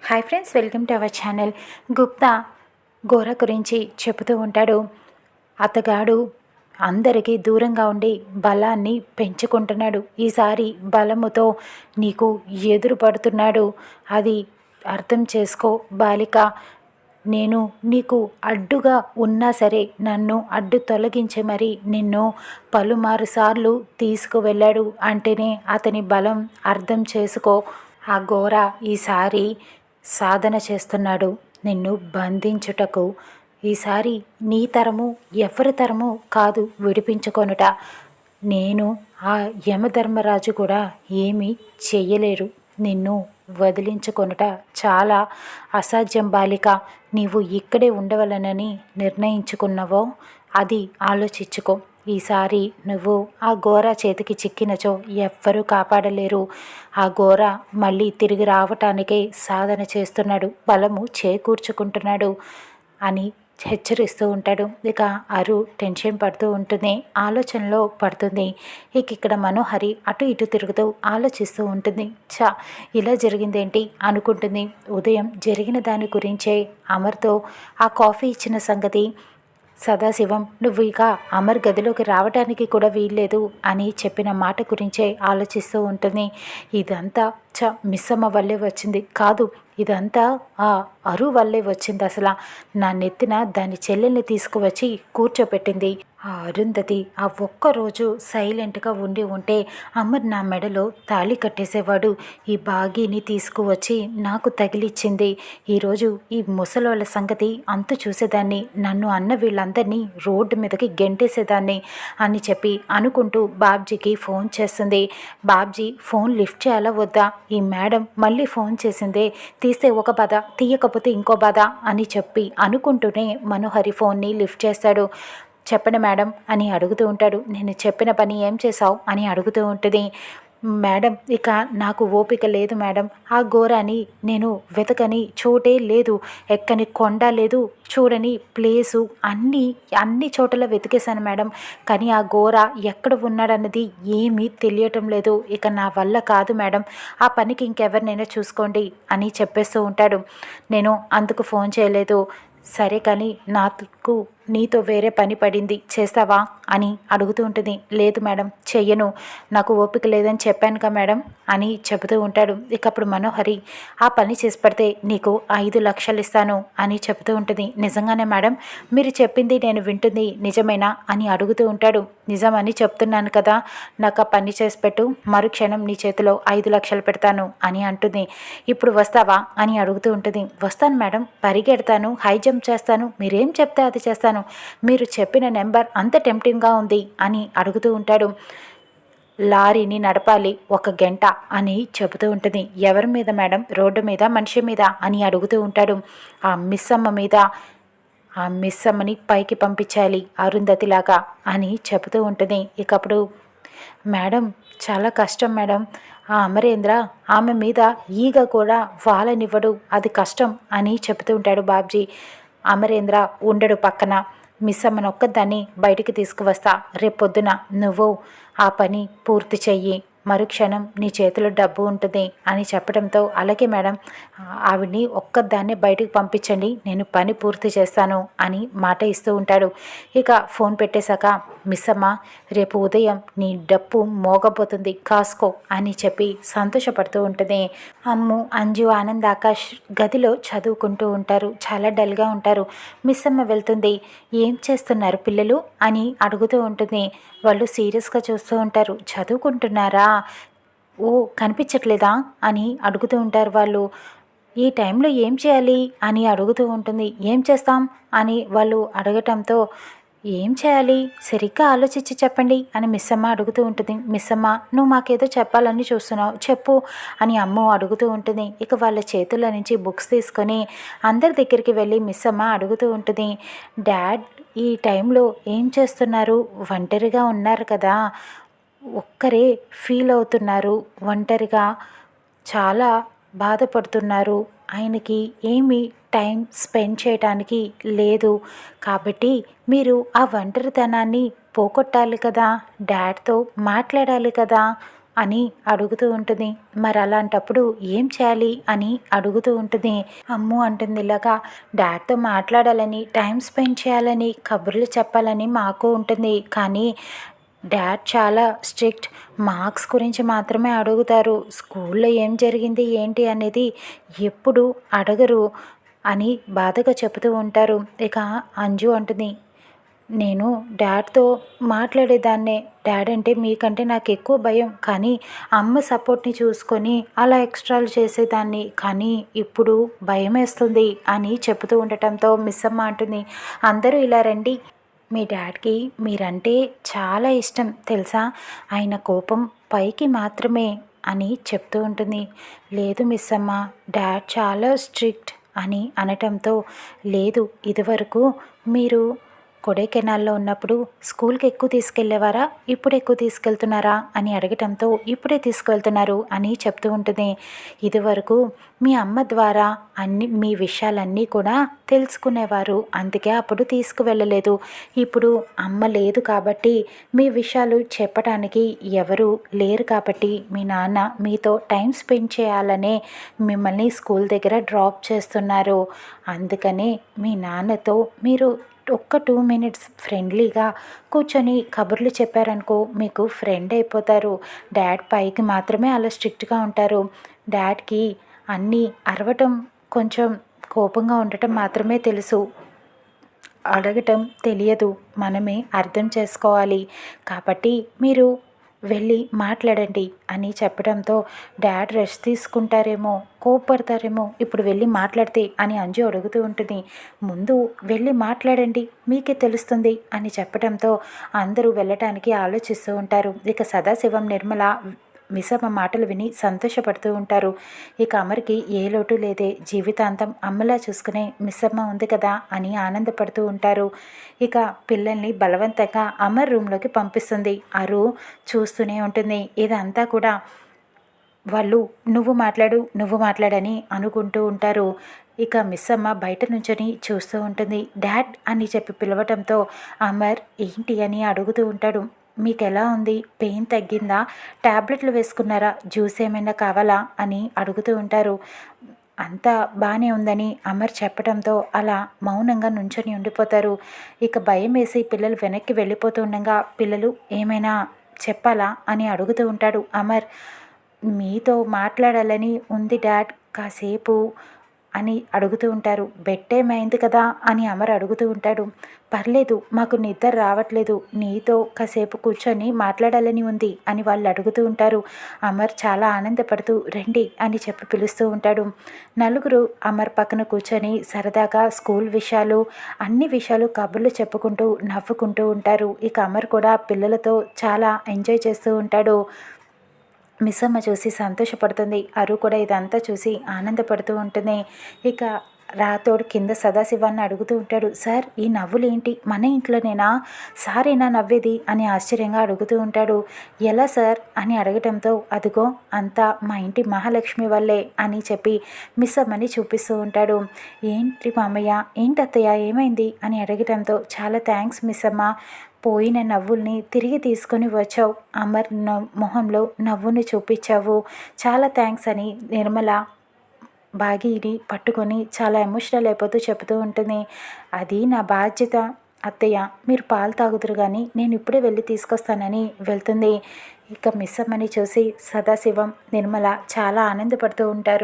Hi friends, welcome to our channel. Gupta గోర గురించి చెబుతూ ఉంటాడు. అతగాడు అందరికీ దూరంగా ఉండి బలాన్ని పెంచుకుంటున్నాడు. ఈసారి బలముతో నీకు ఎదురు పడుతున్నాడు. అది అర్థం చేసుకో బాలిక. నేను నీకు అడ్డుగా ఉన్నా సరే నన్ను అడ్డు తొలగించి మరి నిన్ను పలుమారు సార్లు తీసుకువెళ్ళాడు అంటేనే అతని బలం అర్థం చేసుకో. ఆ ఘోర ఈసారి సాధన చేస్తున్నాడు నిన్ను బంధించుటకు. ఈసారి నీ తరము ఎవరి తరము కాదు విడిపించుకొనుట. నేను ఆ యమధర్మరాజు కూడా ఏమీ చెయ్యలేరు. నిన్ను వదిలించుకొనుట చాలా అసాధ్యం బాలిక. నీవు ఇక్కడే ఉండవలనని నిర్ణయించుకున్నావో అది ఆలోచించుకో. ఈసారి నువ్వు ఆ ఘోర చేతికి చిక్కినచో ఎవ్వరూ కాపాడలేరు. ఆ ఘోర మళ్ళీ తిరిగి రావటానికే సాధన చేస్తున్నాడు, బలము చేకూర్చుకుంటున్నాడు అని హెచ్చరిస్తూ ఉంటాడు. ఇక అరు టెన్షన్ పడుతూ ఉంటుంది, ఆలోచనలో పడుతుంది. ఇక్కడ మనోహరి అటు ఇటు తిరుగుతూ ఆలోచిస్తూ ఉంటుంది. ఇలా జరిగిందేంటి అనుకుంటుంది. ఉదయం జరిగిన దాని గురించే అమర్తో ఆ కాఫీ ఇచ్చిన సంగతి సదాశివం నువ్వు ఇక అమర్ గదిలోకి రావడానికి కూడా వీల్లేదు అని చెప్పిన మాట గురించే ఆలోచిస్తూ ఉంటుంది. ఇదంతా మిస్సమ్మ వల్లే వచ్చింది కాదు, ఇదంతా ఆ అరు వల్లే వచ్చింది. అసలు నా నెత్తిన దాని చెల్లెల్ని తీసుకువచ్చి కూర్చోపెట్టింది. ఆ అరుంధతి ఆ ఒక్కరోజు సైలెంట్గా ఉంటే అమర్ నా మెడలో తాళి కట్టేసేవాడు. ఈ బాగీని తీసుకువచ్చి నాకు తగిలిచ్చింది. ఈరోజు ఈ ముసలోళ్ళ సంగతి అంతు చూసేదాన్ని, నన్ను అన్న వీళ్ళందరినీ రోడ్డు మీదకి గెంటేసేదాన్ని అని చెప్పి అనుకుంటూ బాబ్జీకి ఫోన్ చేస్తుంది. బాబ్జీ ఫోన్ లిఫ్ట్ చేయాలా వద్దా, ఈ మేడం మళ్ళీ ఫోన్ చేసిందే, తీస్తే ఒక బాధ తీయకపోతే ఇంకో బాధ అని చెప్పి అనుకుంటూనే మనోహరి ఫోన్ని లిఫ్ట్ చేస్తాడు. చెప్పండి మేడం అని అడుగుతూ ఉంటాడు. నేను చెప్పిన పని ఏం చేశావు అని అడుగుతూ ఉంటుంది. మేడం ఇక నాకు ఓపిక లేదు మేడం. ఆ ఘోరాని నేను వెతకని చోటే లేదు, ఎక్కని కొండ లేదు, చూడని ప్లేసు అన్ని చోట్ల వెతికేశాను మేడం. కానీ ఆ ఘోర ఎక్కడ ఉన్నాడన్నది ఏమీ తెలియటం లేదు. ఇక నా వల్ల కాదు మేడం, ఆ పనికి ఇంకెవరినైనా చూసుకోండి అని చెప్పేస్తూ ఉంటాడు. నేను అందుకు ఫోన్ చేయలేదు. సరే కానీ నాకు నీతో వేరే పని పడింది, చేస్తావా అని అడుగుతూ ఉంటుంది. లేదు మేడం చెయ్యను, నాకు ఓపిక లేదని చెప్పానుగా మేడం అని చెబుతూ ఉంటాడు. ఇక అప్పుడు మనోహరి ఆ పని చేసి పడితే నీకు 5 లక్షలు ఇస్తాను అని చెబుతూ ఉంటుంది. నిజంగానే మేడం, మీరు చెప్పింది నేను వింటుంది నిజమేనా అని అడుగుతూ ఉంటాడు. నిజమని చెప్తున్నాను కదా, నాకు ఆ పని చేసి పెట్టు, మరుక్షణం నీ చేతిలో 5 లక్షలు పెడతాను అని అంటుంది. ఇప్పుడు వస్తావా అని అడుగుతూ ఉంటుంది. వస్తాను మేడం, పరిగెడతాను, హై జంప్ చేస్తాను, మీరేం చెప్తే అది చేస్తాను, మీరు చెప్పిన నెంబర్ అంత టెంప్టింగ్గా ఉంది అని అడుగుతూ ఉంటాడు. లారీని నడపాలి 1 గంట అని చెబుతూ ఉంటుంది. ఎవరి మీద మేడం, రోడ్డు మీద మనిషి మీద అని అడుగుతూ ఉంటాడు. ఆ మిస్సమ్మ మీద, ఆ మిస్సమ్మని పైకి పంపించాలి అరుంధతిలాగా అని చెబుతూ ఉంటుంది. ఇకప్పుడు మేడం చాలా కష్టం మేడం, ఆ అమరేంద్ర ఆమె మీద ఈగ కూడా వాలనివ్వడు, అది కష్టం అని చెబుతూ ఉంటాడు బాబ్జీ. అమరేంద్ర ఉండడు పక్కన, మిస్ అమ్మను ఒక్కదాన్ని బయటికి తీసుకువస్తా, రేపొద్దున నువ్వు ఆ పని పూర్తి చెయ్యి, మరుక్షణం నీ చేతిలో డబ్బు ఉంటుంది అని చెప్పడంతో అలాగే మేడం, ఆవిడ్ని ఒక్కదాన్నే బయటికి పంపించండి, నేను పని పూర్తి చేస్తాను అని మాట ఇస్తూ ఉంటాడు. ఇక ఫోన్ పెట్టేశాక మిస్ అమ్మ రేపు ఉదయం నీ డప్పు మోగబోతుంది కాసుకో అని చెప్పి సంతోషపడుతూ ఉంటుంది. అమ్ము, అంజు, ఆనంద్, ఆకాష్ గదిలో చదువుకుంటూ ఉంటారు. చాలా డల్గా ఉంటారు. మిస్ అమ్మ వెళ్తుంది. ఏం చేస్తున్నారు పిల్లలు అని అడుగుతూ ఉంటుంది. వాళ్ళు సీరియస్గా చూస్తూ ఉంటారు. చదువుకుంటున్నారా, ఓ కనిపించట్లేదా అని అడుగుతూ ఉంటారు వాళ్ళు. ఈ టైంలో ఏం చేయాలి అని అడుగుతూ ఉంటుంది. ఏం చేస్తాం అని వాళ్ళు అడగటంతో ఏం చేయాలి సరిగ్గా ఆలోచించి చెప్పండి అని మిస్ అమ్మ అడుగుతూ ఉంటుంది. మిస్ అమ్మ నువ్వు మాకేదో చెప్పాలని చూస్తున్నావు, చెప్పు అని అమ్మ అడుగుతూ ఉంటుంది. ఇక వాళ్ళ చేతుల నుంచి బుక్స్ తీసుకొని అందరి దగ్గరికి వెళ్ళి మిస్ అమ్మ అడుగుతూ ఉంటుంది. డాడ్ ఈ టైంలో ఏం చేస్తున్నారు, ఒంటరిగా ఉన్నారు కదా, ఒక్కరే ఫీల్ అవుతున్నారు, ఒంటరిగా చాలా బాధపడుతున్నారు, ఆయనకి ఏమీ టైం స్పెండ్ చేయడానికి లేదు, కాబట్టి మీరు ఆ ఒంటరితనాన్ని పోగొట్టాలి కదా, డాడ్తో మాట్లాడాలి కదా అని అడుగుతూ ఉంటుంది. మరి అలాంటప్పుడు ఏం చేయాలి అని అడుగుతూ ఉంటుంది. అమ్ము అంటుంది ఇలాగా డాడ్తో మాట్లాడాలని, టైం స్పెండ్ చేయాలని, కబుర్లు చెప్పాలని మాకు ఉంటుంది. కానీ డాడ్ చాలా స్ట్రిక్ట్. మార్క్స్ గురించి మాత్రమే అడుగుతారు. స్కూల్లో ఏం జరిగింది ఏంటి అనేది ఎప్పుడు అడగరు అని బాధగా చెబుతూ ఉంటారు. ఇక అంజు అంటుంది, నేను డాడ్తో మాట్లాడేదాన్నే. డాడ్ అంటే మీకంటే నాకు ఎక్కువ భయం. కానీ అమ్మ సపోర్ట్ని చూసుకొని అలా ఎక్స్ట్రాలు చేసేదాన్ని. కానీ ఇప్పుడు భయమేస్తుంది అని చెబుతూ ఉండటంతో మిస్ అమ్మ అంటుంది, అందరూ ఇలా రండి. మీ డాడ్కి మీరంటే చాలా ఇష్టం తెలుసా. ఆయన కోపం పైకి మాత్రమే అని చెప్తూ ఉంటుంది. లేదు మిస్ అమ్మ, డాడ్ చాలా స్ట్రిక్ట్ అని అనటంతో, లేదు ఇదివరకు మీరు కొడైకెనాల్లో ఉన్నప్పుడు స్కూల్కి ఎక్కువ తీసుకెళ్ళేవారా, ఇప్పుడు ఎక్కువ తీసుకెళ్తున్నారా అని అడగటంతో, ఇప్పుడే తీసుకెళ్తున్నారు అని చెప్తూ ఉంటుంది. ఇదివరకు మీ అమ్మ ద్వారా మీ విషయాలన్నీ కూడా తెలుసుకునేవారు, అందుకే అప్పుడు తీసుకువెళ్ళలేదు. ఇప్పుడు అమ్మ లేదు కాబట్టి మీ విషయాలు చెప్పడానికి ఎవరు లేరు కాబట్టి మీ నాన్న మీతో టైం స్పెండ్ చేయాలనే మిమ్మల్ని స్కూల్ దగ్గర డ్రాప్ చేస్తున్నారు. అందుకనే మీ నాన్నతో మీరు ఒక్క 2 మినిట్స్ ఫ్రెండ్లీగా కూర్చొని కబుర్లు చెప్పారనుకో మీకు ఫ్రెండ్ అయిపోతారు. డాడ్ పైకి మాత్రమే అలా స్ట్రిక్ట్గా ఉంటారు. డాడ్కి అన్నీ అరవటం, కొంచెం కోపంగా ఉండటం మాత్రమే తెలుసు, అడగటం తెలియదు. మనమే అర్థం చేసుకోవాలి. కాబట్టి మీరు వెళ్ళి మాట్లాడండి అని చెప్పడంతో, డాడ్ రెస్ట్ తీసుకుంటారేమో, కోప్పడతారేమో ఇప్పుడు వెళ్ళి మాట్లాడితే అని అంజు అడుగుతూ ఉంటుంది. ముందు వెళ్ళి మాట్లాడండి, మీకే తెలుస్తుంది అని చెప్పడంతో అందరూ వెళ్ళటానికి ఆలోచిస్తూ ఉంటారు. ఇక సదాశివం, నిర్మల మిస్సమ్మ మాటలు విని సంతోషపడుతూ ఉంటారు. ఇక అమర్కి ఏ లోటు లేదే, జీవితాంతం అమ్మలా చూసుకునే మిస్సమ్మ ఉంది కదా అని ఆనందపడుతూ ఉంటారు. ఇక పిల్లల్ని బలవంతంగా అమర్ రూమ్లోకి పంపిస్తుంది. అరు చూస్తూనే ఉంటుంది. ఇదంతా కూడా వాళ్ళు నువ్వు మాట్లాడని అనుకుంటూ ఉంటారు. ఇక మిస్సమ్మ బయట నుంచొని చూస్తూ ఉంటుంది. డాడ్ అని చెప్పి పిలవటంతో అమర్ ఏంటి అని అడుగుతూ ఉంటాడు. మీకు ఎలా ఉంది, పెయిన్ తగ్గిందా, ట్యాబ్లెట్లు వేసుకున్నారా, జ్యూస్ ఏమైనా కావాలా అని అడుగుతూ ఉంటారు. అంతా బాగానే ఉందని అమర్ చెప్పడంతో అలా మౌనంగా నుంచొని ఉండిపోతారు. ఇక భయం వేసి పిల్లలు వెనక్కి వెళ్ళిపోతూ ఉండగా, పిల్లలు ఏమైనా చెప్పాలా అని అడుగుతూ ఉంటాడు అమర్. మీతో మాట్లాడాలని ఉంది డాడ్, కాసేపు అని అడుగుతూ ఉంటారు. బెడ్ టైం అయింది కదా అని అమర్ అడుగుతూ ఉంటాడు. పర్లేదు, మాకు నిద్ర రావట్లేదు, నీతో కాసేపు కూర్చొని మాట్లాడాలని ఉంది అని వాళ్ళు అడుగుతూ ఉంటారు. అమర్ చాలా ఆనందపడుతూ రండి అని చెప్పి పిలుస్తూ ఉంటాడు. నలుగురు అమర్ పక్కన కూర్చొని సరదాగా స్కూల్ విషయాలు, అన్ని విషయాలు కబుర్లు చెప్పుకుంటూ నవ్వుకుంటూ ఉంటారు. ఇక అమర్ కూడా పిల్లలతో చాలా ఎంజాయ్ చేస్తూ ఉంటాడు. మిస్సమ్మ చూసి సంతోషపడుతుంది. అరు కూడా ఇదంతా చూసి ఆనందపడుతూ ఉంటుంది. ఇక రాతోడు కింద సదాశివాన్ని అడుగుతూ ఉంటాడు. సార్, ఈ నవ్వులేంటి, మన ఇంట్లోనేనా, సారేనా నవ్వేది అని ఆశ్చర్యంగా అడుగుతూ ఉంటాడు. ఎలా సార్ అని అడగటంతో, అదిగో అంతా మా ఇంటి మహాలక్ష్మి వల్లే అని చెప్పి మిస్సమ్మని చూపిస్తూ ఉంటాడు. ఏంటి మామయ్య, ఏంటి అత్తయ్య, ఏమైంది అని అడగటంతో, చాలా థ్యాంక్స్ మిస్సమ్మ, పోయిన నవ్వుల్ని తిరిగి తీసుకొని వచ్చావు, అమర్ మొహంలో నవ్వుని చూపించావు, చాలా థ్యాంక్స్ అని నిర్మల బాగీని పట్టుకొని చాలా ఎమోషనల్ అయిపోతూ చెబుతూ ఉంటుంది. అది నా బాధ్యత అత్తయ్య, మీరు పాలు తాగుతురు కానీ నేను ఇప్పుడే వెళ్ళి తీసుకొస్తానని వెళ్తుంది. ఇక మిస్సమ్మని చూసి సదాశివం, నిర్మల చాలా ఆనందపడుతూ ఉంటారు.